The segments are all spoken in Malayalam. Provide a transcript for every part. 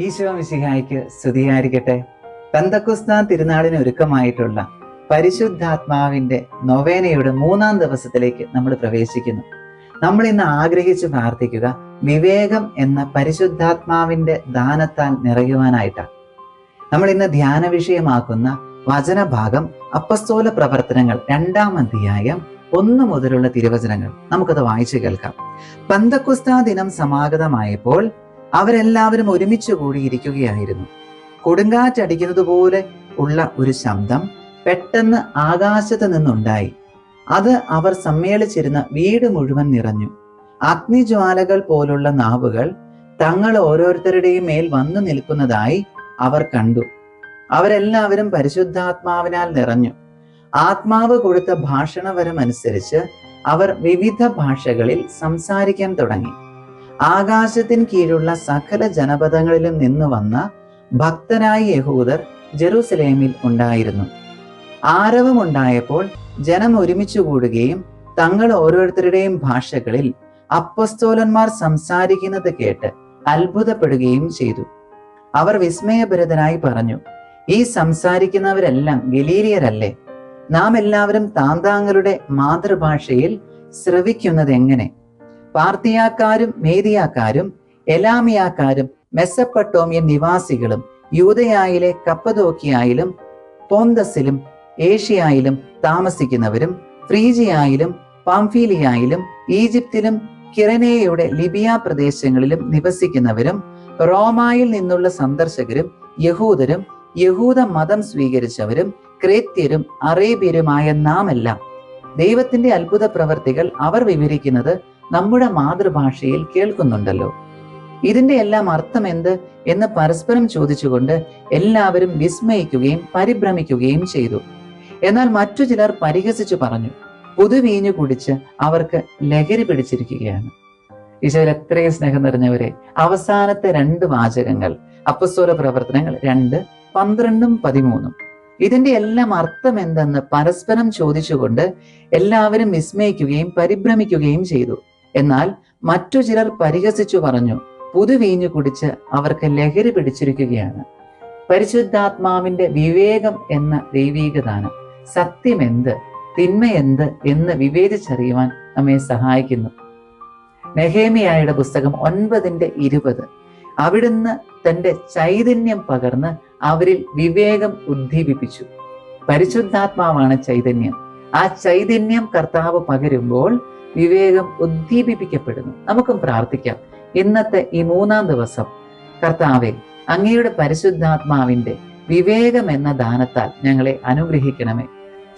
ഈശോ മിശിഹായ്ക്ക് സ്തുതിയായിരിക്കട്ടെ. പെന്തക്കോസ്താ തിരുനാളിന് ഒരുക്കമായിട്ടുള്ള പരിശുദ്ധാത്മാവിന്റെ നൊവേനയുടെ 3-ാം ദിവസത്തിലേക്ക് നമ്മൾ പ്രവേശിക്കുന്നു. നമ്മൾ ഇന്ന് ആഗ്രഹിച്ച് പ്രാർത്ഥിക്കുക വിവേകം എന്ന പരിശുദ്ധാത്മാവിന്റെ ദാനത്താൽ നിറയുവാനായിട്ടാണ്. നമ്മൾ ഇന്ന് ധ്യാന വിഷയമാക്കുന്ന വചനഭാഗം അപ്പസ്തോല പ്രവർത്തനങ്ങൾ 2-ാം അധ്യായം 1 മുതലുള്ള തിരുവചനങ്ങൾ. നമുക്കത് വായിച്ചു കേൾക്കാം. പെന്തക്കോസ്താ ദിനം സമാഗതമായപ്പോൾ അവരെല്ലാവരും ഒരുമിച്ച് കൂടിയിരിക്കുകയായിരുന്നു. കൊടുങ്കാറ്റടിക്കുന്നത് പോലെ ഉള്ള ഒരു ശബ്ദം പെട്ടെന്ന് ആകാശത്ത് നിന്നുണ്ടായി. അത് അവർ സമ്മേളിച്ചിരുന്ന വീട് മുഴുവൻ നിറഞ്ഞു. അഗ്നിജ്വാലകൾ പോലുള്ള നാവുകൾ തങ്ങൾ ഓരോരുത്തരുടെയും മേൽ വന്നു നിൽക്കുന്നതായി അവർ കണ്ടു. അവരെല്ലാവരും പരിശുദ്ധാത്മാവിനാൽ നിറഞ്ഞു. ആത്മാവ് കൊടുത്ത ഭാഷണവരം അനുസരിച്ച് അവർ വിവിധ ഭാഷകളിൽ സംസാരിക്കാൻ തുടങ്ങി. ആകാശത്തിന് കീഴുള്ള സകല ജനപദങ്ങളിലും നിന്ന് വന്ന ഭക്തരായ യഹൂദർ ജെറുസലേമിൽ ഉണ്ടായിരുന്നു. ആരവമുണ്ടായപ്പോൾ ജനം ഒരുമിച്ച് കൂടുകയും തങ്ങൾ ഓരോരുത്തരുടെയും ഭാഷകളിൽ അപ്പസ്തോലന്മാർ സംസാരിക്കുന്നത് കേട്ട് അത്ഭുതപ്പെടുകയും ചെയ്തു. അവർ വിസ്മയഭരിതരായി പറഞ്ഞു, ഈ സംസാരിക്കുന്നവരെല്ലാം ഗലീലിയരല്ലേ? നാം എല്ലാവരും താന്താങ്ങളുടെ മാതൃഭാഷയിൽ ശ്രവിക്കുന്നത് എങ്ങനെ? പാർത്തിയാക്കാരും മേദിയാക്കാരും എലാമിയാക്കാരും മെസ്സപ്പട്ടോമിയൻ നിവാസികളും യൂദയായിലെ കപ്പദോക്കിയായിലും പോന്തസിലും ഏഷ്യയായിലും താമസിക്കുന്നവരും ഫ്രീജിയായിലും പാംഫീലിയായിലും ഈജിപ്തിലും കിറനേയുടെ ലിബിയ പ്രദേശങ്ങളിലും നിവസിക്കുന്നവരും റോമായിൽ നിന്നുള്ള സന്ദർശകരും യഹൂദരും യഹൂദ മതം സ്വീകരിച്ചവരും ക്രേത്യരും അറേബ്യരുമായ നാമെല്ലാം ദൈവത്തിന്റെ അത്ഭുത പ്രവർത്തികൾ അവർ വിവരിക്കുന്നത് നമ്മുടെ മാതൃഭാഷയിൽ കേൾക്കുന്നുണ്ടല്ലോ. ഇതിന്റെ എല്ലാം അർത്ഥം എന്ത് എന്ന് പരസ്പരം ചോദിച്ചുകൊണ്ട് എല്ലാവരും വിസ്മയിക്കുകയും പരിഭ്രമിക്കുകയും ചെയ്തു. എന്നാൽ മറ്റു ചിലർ പരിഹസിച്ചു പറഞ്ഞു, പുതുവീഞ്ഞു കുടിച്ച് അവർക്ക് ലഹരി പിടിച്ചിരിക്കുകയാണ്. ഈശോയിൽ എത്രയും സ്നേഹം നിറഞ്ഞവരെ, അവസാനത്തെ 2 വാചകങ്ങൾ അപ്പസ്തോല പ്രവർത്തനങ്ങൾ 2:12-13. ഇതിന്റെ എല്ലാം അർത്ഥം എന്തെന്ന് പരസ്പരം ചോദിച്ചുകൊണ്ട് എല്ലാവരും വിസ്മയിക്കുകയും പരിഭ്രമിക്കുകയും ചെയ്തു. എന്നാൽ മറ്റു ചിലർ പരിഹസിച്ചു പറഞ്ഞു, പുതുവീഞ്ഞു കുടിച്ച് അവർക്ക് ലഹരി പിടിച്ചിരിക്കുകയാണ്. പരിശുദ്ധാത്മാവിന്റെ വിവേകം എന്ന ദൈവീക ദാനം സത്യമെന്ത് തിന്മയെന്ത് എന്ന് വിവേചിച്ചറിയുവാൻ നമ്മെ സഹായിക്കുന്നു. നെഹേമിയായുടെ പുസ്തകം 9:20. അവിടുന്ന് തന്റെ ചൈതന്യം പകർന്ന് അവരിൽ വിവേകം ഉദ്ദീപിപ്പിച്ചു. പരിശുദ്ധാത്മാവാണ് ചൈതന്യം. ആ ചൈതന്യം കർത്താവ് പകരുമ്പോൾ വിവേകം ഉദ്ദീപിപ്പിക്കപ്പെടുന്നു. നമുക്കും പ്രാർത്ഥിക്കാം. ഇന്നത്തെ ഈ 3-ാം ദിവസം കർത്താവേ, അങ്ങയുടെ പരിശുദ്ധാത്മാവിന്റെ വിവേകം എന്ന ദാനത്താൽ ഞങ്ങളെ അനുഗ്രഹിക്കണമേ.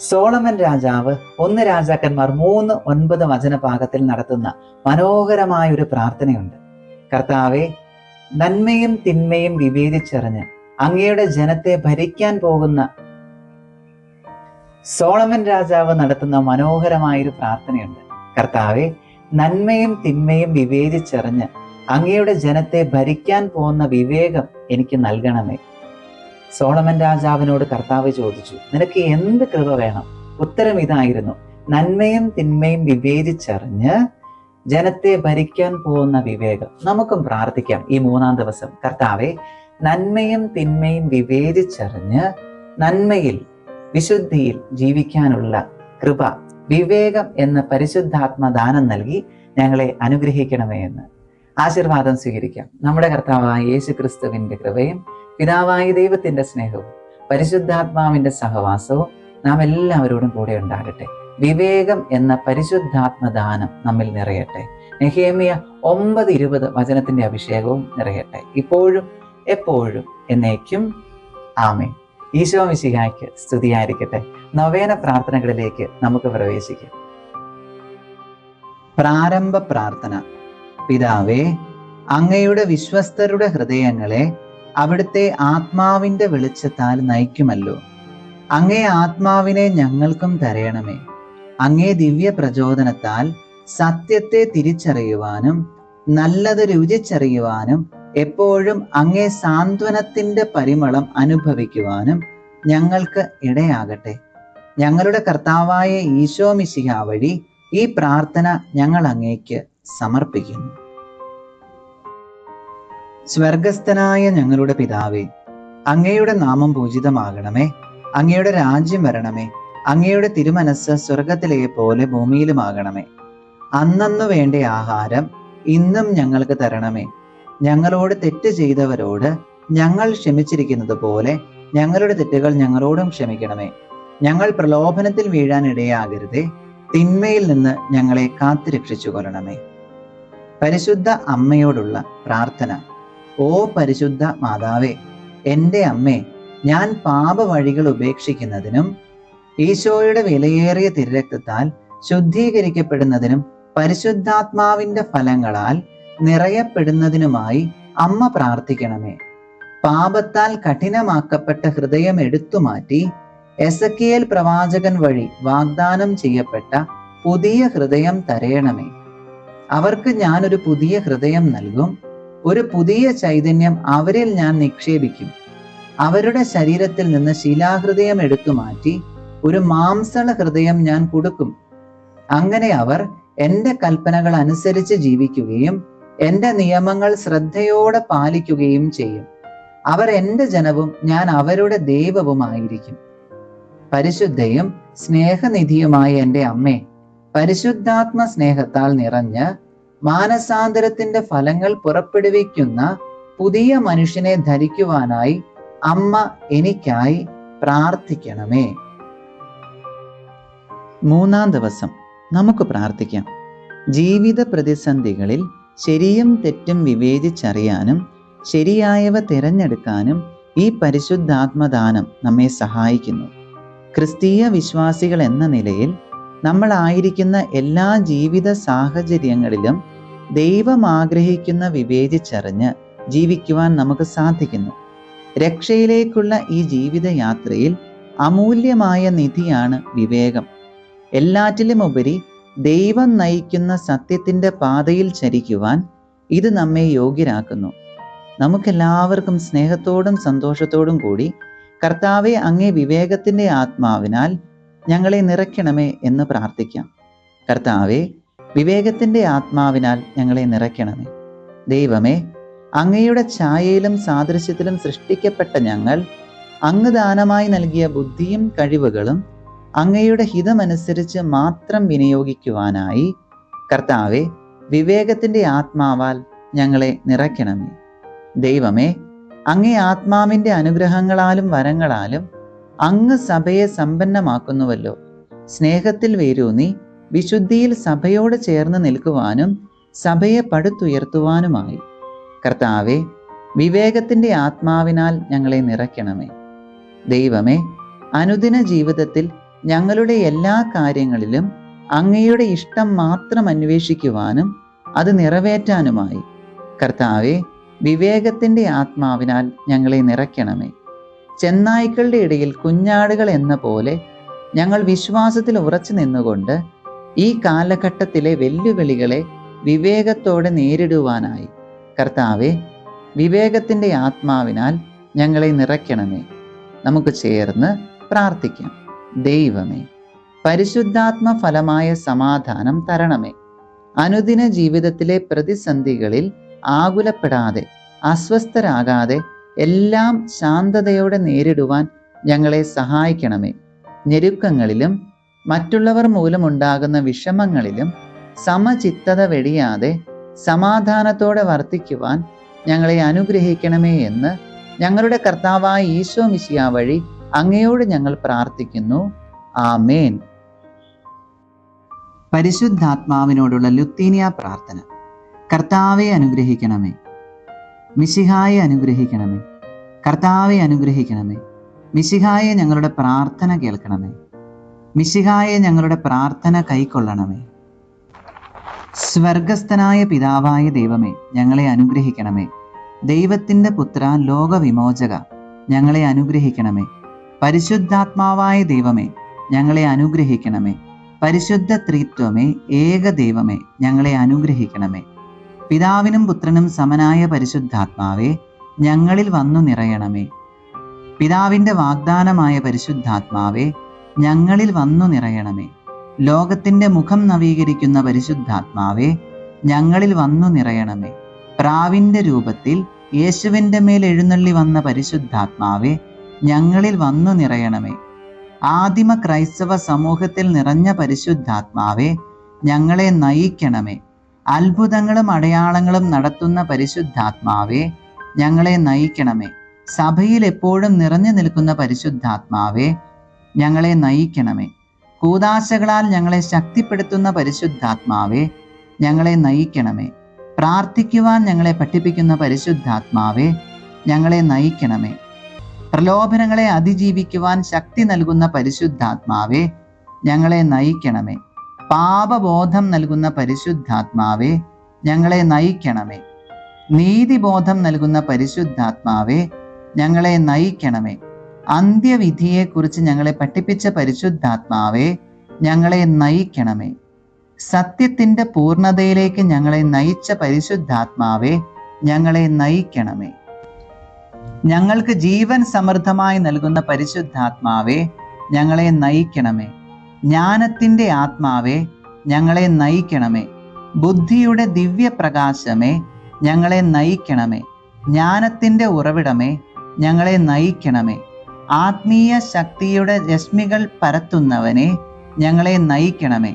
സോളമൻ രാജാവ് 1 രാജാക്കന്മാർ 3:9 വചനഭാഗത്തിൽ നടത്തുന്ന മനോഹരമായ ഒരു പ്രാർത്ഥനയുണ്ട്. കർത്താവെ, നന്മയും തിന്മയും വിവേചിച്ചറിഞ്ഞ് അങ്ങയുടെ ജനത്തെ ഭരിക്കാൻ പോകുന്ന സോളമൻ രാജാവ് നടത്തുന്ന മനോഹരമായൊരു പ്രാർത്ഥനയുണ്ട്. കർത്താവെ, നന്മയും തിന്മയും വിവേചിച്ചറിഞ്ഞ് അങ്ങയുടെ ജനത്തെ ഭരിക്കാൻ പോകുന്ന വിവേകം എനിക്ക് നൽകണമേ. സോളമൻ രാജാവിനോട് കർത്താവ് ചോദിച്ചു, നിനക്ക് എന്ത് കൃപ വേണം? ഉത്തരം ഇതായിരുന്നു, നന്മയും തിന്മയും വിവേചിച്ചറിഞ്ഞ് ജനത്തെ ഭരിക്കാൻ പോകുന്ന വിവേകം. നമുക്കും പ്രാർത്ഥിക്കാം ഈ 3-ാം ദിവസം. കർത്താവെ, നന്മയും തിന്മയും വിവേചിച്ചറിഞ്ഞ് നന്മയിൽ വിശുദ്ധിയിൽ ജീവിക്കാനുള്ള കൃപ, വിവേകം എന്ന പരിശുദ്ധാത്മദാനം നൽകി ഞങ്ങളെ അനുഗ്രഹിക്കണമേ എന്ന് ആശീർവാദം സ്വീകരിക്കാം. നമ്മുടെ കർത്താവായ യേശു ക്രിസ്തുവിന്റെ കൃപയും പിതാവായ ദൈവത്തിന്റെ സ്നേഹവും പരിശുദ്ധാത്മാവിന്റെ സഹവാസവും നാം എല്ലാവരോടും കൂടെ ഉണ്ടാകട്ടെ. വിവേകം എന്ന പരിശുദ്ധാത്മദാനം നമ്മിൽ നിറയട്ടെ. നെഹേമിയ 9:20 വചനത്തിന്റെ അഭിഷേകവും നിറയട്ടെ, ഇപ്പോഴും എപ്പോഴും എന്നേക്കും. ആമേൻ. ഈശോ മിശിഹായ്ക്ക് സ്തുതിയായിരിക്കട്ടെ. നൊവേന പ്രാർത്ഥനകളിലേക്ക് നമുക്ക് പ്രവേശിക്കാം. പ്രാരംഭ പ്രാർത്ഥന. പിതാവേ, അങ്ങയുടെ വിശ്വസ്തരുടെ ഹൃദയങ്ങളെ അവിടുത്തെ ആത്മാവിന്റെ വെളിച്ചത്താൽ നയിക്കുമല്ലോ. അങ്ങേ ആത്മാവിനെ ഞങ്ങൾക്കും തരയണമേ. അങ്ങേ ദിവ്യ പ്രചോദനത്താൽ സത്യത്തെ തിരിച്ചറിയുവാനും നല്ലത് രുചിച്ചറിയുവാനും എപ്പോഴും അങ്ങേ സാന്ത്വനത്തിന്റെ പരിമളം അനുഭവിക്കുവാനും ഞങ്ങൾക്ക് ഇടയാകട്ടെ. ഞങ്ങളുടെ കർത്താവായ ഈശോ മിശിഹാ വഴി ഈ പ്രാർത്ഥന ഞങ്ങൾ അങ്ങേക്ക് സമർപ്പിക്കുന്നു. സ്വർഗസ്ഥനായ ഞങ്ങളുടെ പിതാവേ, അങ്ങയുടെ നാമം പൂജിതമാകണമേ. അങ്ങയുടെ രാജ്യം വരണമേ. അങ്ങയുടെ തിരുമനസ്സ് സ്വർഗത്തിലെ പോലെ ഭൂമിയിലുമാകണമേ. അന്നന്നു വേണ്ട ആഹാരം ഇന്നും ഞങ്ങൾക്ക് തരണമേ. ഞങ്ങളോട് തെറ്റ് ചെയ്തവരോട് ഞങ്ങൾ ക്ഷമിച്ചിരിക്കുന്നത് പോലെ ഞങ്ങളുടെ തെറ്റുകൾ ഞങ്ങളോടും ക്ഷമിക്കണമേ. ഞങ്ങൾ പ്രലോഭനത്തിൽ വീഴാൻ ഇടയാകരുതേ. തിന്മയിൽ നിന്ന് ഞങ്ങളെ കാത്തുരക്ഷിച്ചു കൊള്ളണമേ. പരിശുദ്ധ അമ്മയോടുള്ള പ്രാർത്ഥന. ഓ പരിശുദ്ധ മാതാവേ, എൻ്റെ അമ്മേ, ഞാൻ പാപവഴികൾ ഉപേക്ഷിക്കുന്നതിനും ഈശോയുടെ വിലയേറിയ തിരുരക്തത്താൽ ശുദ്ധീകരിക്കപ്പെടുന്നതിനും പരിശുദ്ധാത്മാവിന്റെ ഫലങ്ങളാൽ നിറയപ്പെടുന്നതിനുമായി അമ്മ പ്രാർത്ഥിക്കണമേ. പാപത്താൽ കഠിനമാക്കപ്പെട്ട ഹൃദയം എടുത്തുമാറ്റി എസക്കിയേൽ പ്രവാചകൻ വഴി വാഗ്ദാനം ചെയ്യപ്പെട്ട പുതിയ ഹൃദയം തരയണമേ. അവർക്ക് ഞാൻ ഒരു പുതിയ ഹൃദയം നൽകും. ഒരു പുതിയ ചൈതന്യം അവരിൽ ഞാൻ നിക്ഷേപിക്കും. അവരുടെ ശരീരത്തിൽ നിന്ന് ശിലാഹൃദയം എടുത്തുമാറ്റി ഒരു മാംസള ഹൃദയം ഞാൻ കൊടുക്കും. അങ്ങനെ അവർ എൻ്റെ കൽപ്പനകൾ അനുസരിച്ച് ജീവിക്കുകയും എൻ്റെ നിയമങ്ങൾ ശ്രദ്ധയോടെ പാലിക്കുകയും ചെയ്യും. അവർ എൻ്റെ ജനവും ഞാൻ അവരുടെ ദൈവവുമായിരിക്കും. പരിശുദ്ധയും സ്നേഹനിധിയുമായ എൻ്റെ അമ്മേ, പരിശുദ്ധാത്മ സ്നേഹത്താൽ നിറഞ്ഞ് മാനസാന്തരത്തിന്റെ ഫലങ്ങൾ പുറപ്പെടുവിക്കുന്ന പുതിയ മനുഷ്യനെ ധരിക്കുവാനായി അമ്മ എനിക്കായി പ്രാർത്ഥിക്കണമേ. 3-ാം ദിവസം നമുക്ക് പ്രാർത്ഥിക്കാം. ജീവിത പ്രതിസന്ധികളിൽ ശരിയും തെറ്റും വിവേചിച്ചറിയാനും ശരിയായവ തിരഞ്ഞെടുക്കാനും ഈ പരിശുദ്ധാത്മദാനം നമ്മെ സഹായിക്കുന്നു. ക്രിസ്തീയ വിശ്വാസികൾ എന്ന നിലയിൽ നമ്മളായിരിക്കുന്ന എല്ലാ ജീവിത സാഹചര്യങ്ങളിലും ദൈവം ആഗ്രഹിക്കുന്ന വിവേചിച്ചറിഞ്ഞ് ജീവിക്കുവാൻ നമുക്ക് സാധിക്കുന്നു. രക്ഷയിലേക്കുള്ള ഈ ജീവിതയാത്രയിൽ അമൂല്യമായ നിധിയാണ് വിവേകം. എല്ലാറ്റിലുമുപരി ദൈവം നയിക്കുന്ന സത്യത്തിൻ്റെ പാതയിൽ ചരിക്കുവാൻ ഇത് നമ്മെ യോഗ്യരാക്കുന്നു. നമുക്കെല്ലാവർക്കും സ്നേഹത്തോടും സന്തോഷത്തോടും കൂടി കർത്താവെ, അങ്ങേ വിവേകത്തിൻ്റെ ആത്മാവിനാൽ ഞങ്ങളെ നിറയ്ക്കണമേ എന്ന് പ്രാർത്ഥിക്കാം. കർത്താവെ, വിവേകത്തിൻ്റെ ആത്മാവിനാൽ ഞങ്ങളെ നിറയ്ക്കണമേ. ദൈവമേ, അങ്ങയുടെ ഛായയിലും സാദൃശ്യത്തിലും സൃഷ്ടിക്കപ്പെട്ട ഞങ്ങൾ അങ്ങ് ദാനമായി നൽകിയ ബുദ്ധിയും കഴിവുകളും അങ്ങയുടെ ഹിതമനുസരിച്ച് മാത്രം വിനിയോഗിക്കുവാനായി കർത്താവെ, വിവേകത്തിൻ്റെ ആത്മാവാൽ ഞങ്ങളെ നിറയ്ക്കണമേ. ദൈവമേ, അങ്ങേ ആത്മാവിൻ്റെ അനുഗ്രഹങ്ങളാലും വരങ്ങളാലും അങ്ങ് സഭയെ സമ്പന്നമാക്കുന്നുവല്ലോ. സ്നേഹത്തിൽ വേരൂന്നി വിശുദ്ധിയിൽ സഭയോട് ചേർന്ന് നിൽക്കുവാനും സഭയെ പടുത്തുയർത്തുവാനുമായി കർത്താവെ, വിവേകത്തിൻ്റെ ആത്മാവിനാൽ ഞങ്ങളെ നിറയ്ക്കണമേ. ദൈവമേ, അനുദിന ജീവിതത്തിൽ ഞങ്ങളുടെ എല്ലാ കാര്യങ്ങളിലും അങ്ങയുടെ ഇഷ്ടം മാത്രം അന്വേഷിക്കുവാനും അത് നിറവേറ്റാനുമായി കർത്താവെ, വിവേകത്തിൻ്റെ ആത്മാവിനാൽ ഞങ്ങളെ നിറയ്ക്കണമേ. ചെന്നായ്ക്കളുടെ ഇടയിൽ കുഞ്ഞാടുകൾ എന്ന പോലെ ഞങ്ങൾ വിശ്വാസത്തിൽ ഉറച്ചു നിന്നുകൊണ്ട് ഈ കാലഘട്ടത്തിലെ വെല്ലുവിളികളെ വിവേകത്തോടെ നേരിടുവാനായി കർത്താവെ, വിവേകത്തിൻ്റെ ആത്മാവിനാൽ ഞങ്ങളെ നിറയ്ക്കണമേ. നമുക്ക് ചേർന്ന് പ്രാർത്ഥിക്കാം. ദൈവമേ, പരിശുദ്ധാത്മ ഫലമായ സമാധാനം തരണമേ. അനുദിന ജീവിതത്തിലെ പ്രതിസന്ധികളിൽ ആകുലപ്പെടാതെ അസ്വസ്ഥരാകാതെ എല്ലാം ശാന്തതയോടെ നേരിടുവാൻ ഞങ്ങളെ സഹായിക്കണമേ. ഞെരുക്കങ്ങളിലും മറ്റുള്ളവർ മൂലമുണ്ടാകുന്ന വിഷമങ്ങളിലും സമചിത്തത വെടിയാതെ സമാധാനത്തോടെ വർത്തിക്കുവാൻ ഞങ്ങളെ അനുഗ്രഹിക്കണമേ എന്ന് ഞങ്ങളുടെ കർത്താവായ ഈശോ മിശിഹാ വഴി അങ്ങയോട് ഞങ്ങൾ പ്രാർത്ഥിക്കുന്നു. ആമേൻ. പരിശുദ്ധാത്മാവിനോടുള്ള ലുത്തീനിയ പ്രാർത്ഥന. കർത്താവെ അനുഗ്രഹിക്കണമേ. മിശിഹായെ അനുഗ്രഹിക്കണമേ. കർത്താവെ അനുഗ്രഹിക്കണമേ. മിശിഹായെ ഞങ്ങളുടെ പ്രാർത്ഥന കേൾക്കണമേ. മിശിഹായെ ഞങ്ങളുടെ പ്രാർത്ഥന കൈക്കൊള്ളണമേ. സ്വർഗസ്ഥനായ പിതാവായ ദൈവമേ, ഞങ്ങളെ അനുഗ്രഹിക്കണമേ. ദൈവത്തിൻ്റെ പുത്ര, ലോകവിമോചക, ഞങ്ങളെ അനുഗ്രഹിക്കണമേ. പരിശുദ്ധാത്മാവായ ദൈവമേ, ഞങ്ങളെ അനുഗ്രഹിക്കണമേ. പരിശുദ്ധ ത്രിത്വമേ, ഏക ദൈവമേ, ഞങ്ങളെ അനുഗ്രഹിക്കണമേ. പിതാവിനും പുത്രനും സമനായ പരിശുദ്ധാത്മാവേ, ഞങ്ങളിൽ വന്നു നിറയണമേ. പിതാവിൻ്റെ വാഗ്ദാനമായ പരിശുദ്ധാത്മാവേ, ഞങ്ങളിൽ വന്നു നിറയണമേ. ലോകത്തിൻ്റെ മുഖം നവീകരിക്കുന്ന പരിശുദ്ധാത്മാവേ, ഞങ്ങളിൽ വന്നു നിറയണമേ. പ്രാവിൻ്റെ രൂപത്തിൽ യേശുവിൻ്റെ മേൽ എഴുന്നള്ളി വന്ന പരിശുദ്ധാത്മാവേ, ഞങ്ങളിൽ വന്നു നിറയണമേ. ആദിമ ക്രൈസ്തവ സമൂഹത്തിൽ നിറഞ്ഞ പരിശുദ്ധാത്മാവേ, ഞങ്ങളെ നയിക്കണമേ. അത്ഭുതങ്ങളും അടയാളങ്ങളും നടത്തുന്ന പരിശുദ്ധാത്മാവേ, ഞങ്ങളെ നയിക്കണമേ. സഭയിൽ എപ്പോഴും നിറഞ്ഞു നിൽക്കുന്ന പരിശുദ്ധാത്മാവേ, ഞങ്ങളെ നയിക്കണമേ. കൂദാശകളാൽ ഞങ്ങളെ ശക്തിപ്പെടുത്തുന്ന പരിശുദ്ധാത്മാവേ, ഞങ്ങളെ നയിക്കണമേ. പ്രാർത്ഥിക്കുവാൻ ഞങ്ങളെ പഠിപ്പിക്കുന്ന പരിശുദ്ധാത്മാവേ, ഞങ്ങളെ നയിക്കണമേ. പ്രലോഭനങ്ങളെ അതിജീവിക്കുവാൻ ശക്തി നൽകുന്ന പരിശുദ്ധാത്മാവേ, ഞങ്ങളെ നയിക്കണമേ. പാപബോധം നൽകുന്ന പരിശുദ്ധാത്മാവേ, ഞങ്ങളെ നയിക്കണമേ. നീതിബോധം നൽകുന്ന പരിശുദ്ധാത്മാവേ, ഞങ്ങളെ നയിക്കണമേ. അന്ത്യവിധിയെക്കുറിച്ച് ഞങ്ങളെ പഠിപ്പിച്ച പരിശുദ്ധാത്മാവേ, ഞങ്ങളെ നയിക്കണമേ. സത്യത്തിൻ്റെ പൂർണ്ണതയിലേക്ക് ഞങ്ങളെ നയിച്ച പരിശുദ്ധാത്മാവേ, ഞങ്ങളെ നയിക്കണമേ. ഞങ്ങൾക്ക് ജീവൻ സമൃദ്ധമായി നൽകുന്ന പരിശുദ്ധാത്മാവേ, ഞങ്ങളെ നയിക്കണമേ. ജ്ഞാനത്തിൻ്റെ ആത്മാവേ, ഞങ്ങളെ നയിക്കണമേ. ബുദ്ധിയുടെ ദിവ്യപ്രകാശമേ, ഞങ്ങളെ നയിക്കണമേ. ജ്ഞാനത്തിൻ്റെ ഉറവിടമേ, ഞങ്ങളെ നയിക്കണമേ. ആത്മീയ ശക്തിയുടെ രശ്മികൾ പരത്തുന്നവനെ, ഞങ്ങളെ നയിക്കണമേ.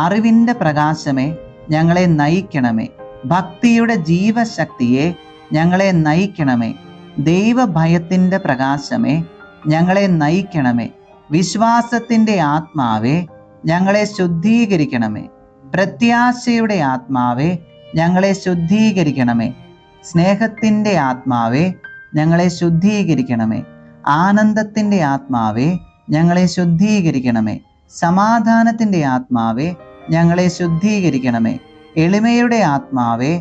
അറിവിൻ്റെ പ്രകാശമേ, ഞങ്ങളെ നയിക്കണമേ. ഭക്തിയുടെ ജീവശക്തിയെ, ഞങ്ങളെ നയിക്കണമേ. ദൈവഭയത്തിൻ്റെ പ്രകാശമേ, ഞങ്ങളെ നയിക്കണമേ. വിശ്വാസത്തിൻ്റെ ആത്മാവേ, ഞങ്ങളെ ശുദ്ധീകരിക്കണമേ. പ്രത്യാശയുടെ ആത്മാവേ, ഞങ്ങളെ ശുദ്ധീകരിക്കണമേ. സ്നേഹത്തിൻ്റെ ആത്മാവേ, ഞങ്ങളെ ശുദ്ധീകരിക്കണമേ. ആനന്ദത്തിൻ്റെ ആത്മാവേ, ഞങ്ങളെ ശുദ്ധീകരിക്കണമേ. സമാധാനത്തിൻ്റെ ആത്മാവേ, ഞങ്ങളെ ശുദ്ധീകരിക്കണമേ. എളിമയുടെ ആത്മാവേ,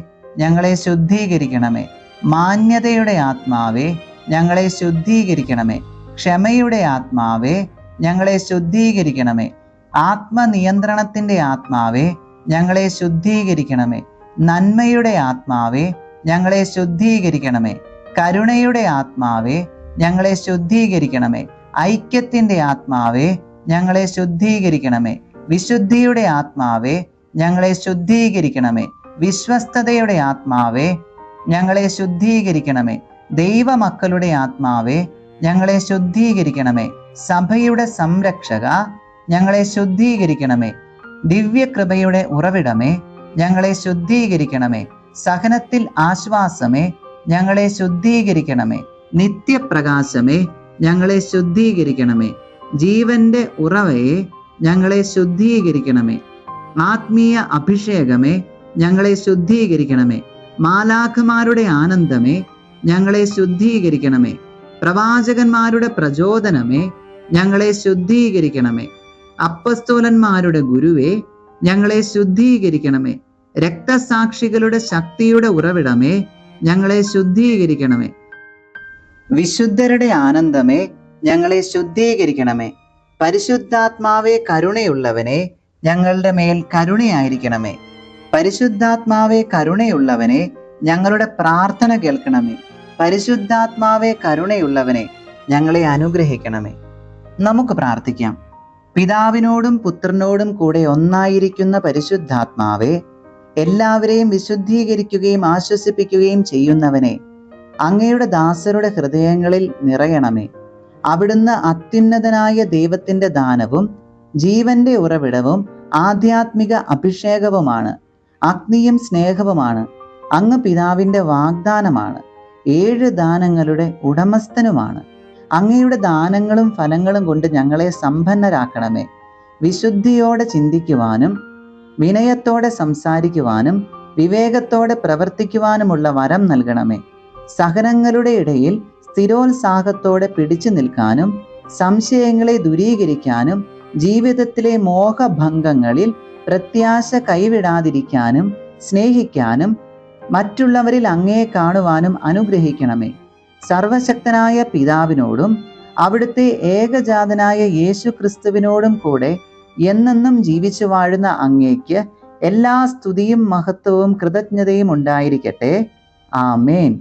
ഞങ്ങളെ ശുദ്ധീകരിക്കണമേ. മാന്യതയുടെ ആത്മാവേ, ഞങ്ങളെ ശുദ്ധീകരിക്കണമേ. ക്ഷമയുടെ ആത്മാവേ, ഞങ്ങളെ ശുദ്ധീകരിക്കണമേ. ആത്മനിയന്ത്രണത്തിൻ്റെ ആത്മാവേ, ഞങ്ങളെ ശുദ്ധീകരിക്കണമേ. നന്മയുടെ ആത്മാവേ, ഞങ്ങളെ ശുദ്ധീകരിക്കണമേ. കരുണയുടെ ആത്മാവേ, ഞങ്ങളെ ശുദ്ധീകരിക്കണമേ. ഐക്യത്തിൻ്റെ ആത്മാവേ, ഞങ്ങളെ ശുദ്ധീകരിക്കണമേ. വിശുദ്ധിയുടെ ആത്മാവേ, ഞങ്ങളെ ശുദ്ധീകരിക്കണമേ. വിശ്വസ്തതയുടെ ആത്മാവേ, ഞങ്ങളെ ശുദ്ധീകരിക്കണമേ. ദൈവമക്കളുടെ ആത്മാവേ, ഞങ്ങളെ ശുദ്ധീകരിക്കണമേ. സഭയുടെ സംരക്ഷക, ഞങ്ങളെ ശുദ്ധീകരിക്കണമേ. ദിവ്യകൃപയുടെ ഉറവിടമേ, ഞങ്ങളെ ശുദ്ധീകരിക്കണമേ. സഹനത്തിൽ ആശ്വാസമേ, ഞങ്ങളെ ശുദ്ധീകരിക്കണമേ. നിത്യപ്രകാശമേ, ഞങ്ങളെ ശുദ്ധീകരിക്കണമേ. ജീവന്റെ ഉറവയെ, ഞങ്ങളെ ശുദ്ധീകരിക്കണമേ. ആത്മീയ അഭിഷേകമേ, ഞങ്ങളെ ശുദ്ധീകരിക്കണമേ. മാലാഖമാരുടെ ആനന്ദമേ, ഞങ്ങളെ ശുദ്ധീകരിക്കണമേ. പ്രവാചകന്മാരുടെ പ്രചോദനമേ, ഞങ്ങളെ ശുദ്ധീകരിക്കണമേ. അപ്പസ്തോലന്മാരുടെ ഗുരുവേ, ഞങ്ങളെ ശുദ്ധീകരിക്കണമേ. രക്തസാക്ഷികളുടെ ശക്തിയുടെ ഉറവിടമേ, ഞങ്ങളെ ശുദ്ധീകരിക്കണമേ. വിശുദ്ധരുടെ ആനന്ദമേ, ഞങ്ങളെ ശുദ്ധീകരിക്കണമേ. പരിശുദ്ധാത്മാവേ, കരുണയുള്ളവനെ, ഞങ്ങളുടെ മേൽ കരുണയായിരിക്കണമേ. പരിശുദ്ധാത്മാവേ, കരുണയുള്ളവനെ, ഞങ്ങളുടെ പ്രാർത്ഥന കേൾക്കണമേ. പരിശുദ്ധാത്മാവേ, കരുണയുള്ളവനെ, ഞങ്ങളെ അനുഗ്രഹിക്കണമേ. നമുക്ക് പ്രാർത്ഥിക്കാം. പിതാവിനോടും പുത്രനോടും കൂടെ ഒന്നായിരിക്കുന്ന പരിശുദ്ധാത്മാവേ, എല്ലാവരെയും വിശുദ്ധീകരിക്കുകയും ആശ്വസിപ്പിക്കുകയും ചെയ്യുന്നവനെ, അങ്ങയുടെ ദാസരുടെ ഹൃദയങ്ങളിൽ നിറയണമേ. അവിടുന്ന് അത്യുന്നതനായ ദൈവത്തിൻ്റെ ദാനവും ജീവന്റെ ഉറവിടവും ആധ്യാത്മിക അഭിഷേകവുമാണ്. അഗ്നിയും സ്നേഹവുമാണ്. അങ്ങ് പിതാവിൻ്റെ വാഗ്ദാനമാണ്. 7 ദാനങ്ങളുടെ ഉടമസ്ഥനുമാണ്. അങ്ങയുടെ ദാനങ്ങളും ഫലങ്ങളും കൊണ്ട് ഞങ്ങളെ സമ്പന്നരാക്കണമേ. വിശുദ്ധിയോടെ ചിന്തിക്കുവാനും വിനയത്തോടെ സംസാരിക്കുവാനും വിവേകത്തോടെ പ്രവർത്തിക്കുവാനുമുള്ള വരം നൽകണമേ. സഹനങ്ങളുടെ ഇടയിൽ സ്ഥിരോത്സാഹത്തോടെ പിടിച്ചു നിൽക്കാനും സംശയങ്ങളെ ദൂരീകരിക്കാനും ജീവിതത്തിലെ മോഹഭംഗങ്ങളിൽ പ്രത്യാശ കൈവിടാതിരിക്കാനും സ്നേഹിക്കാനും മറ്റുള്ളവരിൽ അങ്ങയെ കാണുവാനും അനുഗ്രഹിക്കണമേ. സർവശക്തനായ പിതാവിനോടും അവിടുത്തെ ഏകജാതനായ യേശു ക്രിസ്തുവിനോടും കൂടെ എന്നെന്നും ജീവിച്ചു വാഴുന്ന അങ്ങേക്ക് എല്ലാ സ്തുതിയും മഹത്വവും കൃതജ്ഞതയും ഉണ്ടായിരിക്കട്ടെ. ആമേൻ.